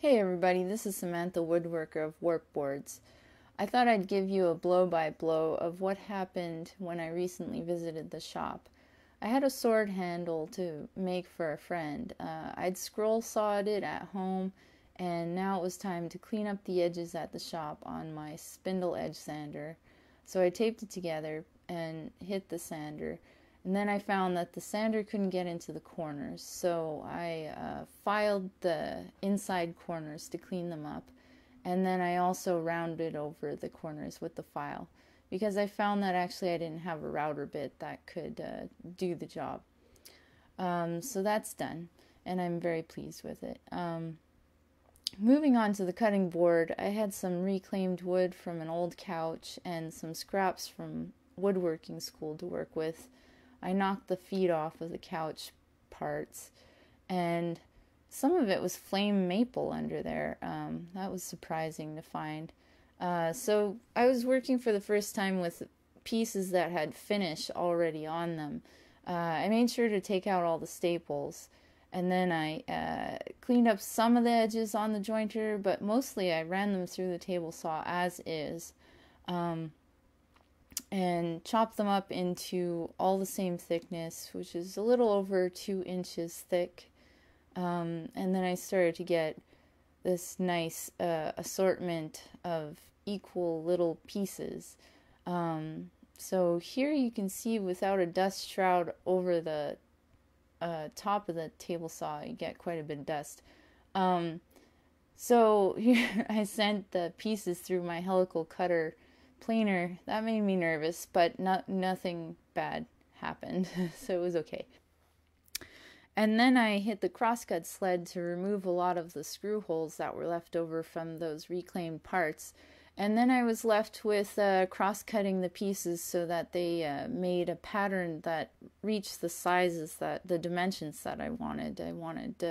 Hey everybody, this is Samantha Woodworker of Warp Boards. I thought I'd give you a blow-by-blow of what happened when I recently visited the shop. I had a sword handle to make for a friend. I'd scroll sawed it at home, and now it was time to clean up the edges at the shop on my spindle edge sander. So I taped it together and hit the sander. And then I found that the sander couldn't get into the corners, so I filed the inside corners to clean them up. And then I also rounded over the corners with the file, because I found that actually I didn't have a router bit that could do the job. So that's done, and I'm very pleased with it. Moving on to the cutting board, I had some reclaimed wood from an old couch and some scraps from woodworking school to work with. I knocked the feet off of the couch parts, and some of it was flame maple under there. That was surprising to find. So I was working for the first time with pieces that had finish already on them. I made sure to take out all the staples, and then I cleaned up some of the edges on the jointer, but mostly I ran them through the table saw as is. And chop them up into all the same thickness, which is a little over 2 inches thick. And then I started to get this nice assortment of equal little pieces. So here you can see, without a dust shroud over the top of the table saw, you get quite a bit of dust. So here I sent the pieces through my helical cutter planer. That made me nervous, but nothing bad happened, so it was okay. And then I hit the crosscut sled to remove a lot of the screw holes that were left over from those reclaimed parts, and then I was left with cross-cutting the pieces so that they made a pattern that reached the sizes, the dimensions that I wanted. I wanted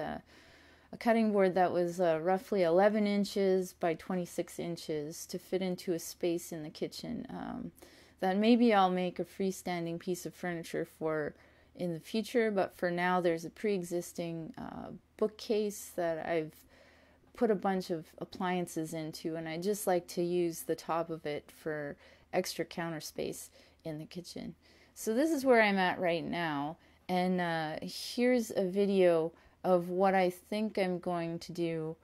a cutting board that was roughly 11 inches by 26 inches to fit into a space in the kitchen that maybe I'll make a freestanding piece of furniture for in the future, but for now there's a pre-existing bookcase that I've put a bunch of appliances into, and I just like to use the top of it for extra counter space in the kitchen. So this is where I'm at right now, and here's a video of what I think I'm going to do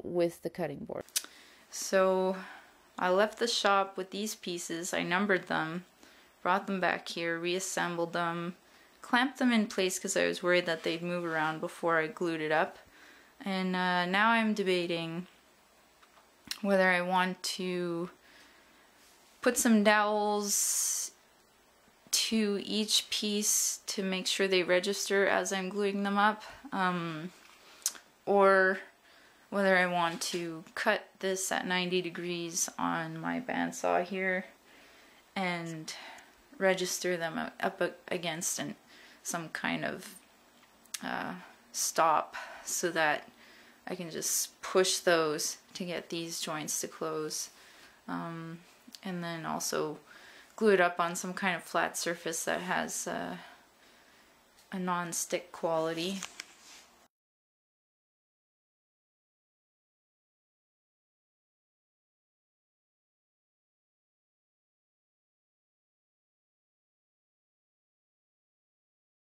with the cutting board. So I left the shop with these pieces. I numbered them, brought them back here, reassembled them, clamped them in place because I was worried that they'd move around before I glued it up. And now I'm debating whether I want to put some dowels to each piece to make sure they register as I'm gluing them up, or whether I want to cut this at 90 degrees on my bandsaw here and register them up against some kind of stop so that I can just push those to get these joints to close, and then also glue it up on some kind of flat surface that has a non-stick quality.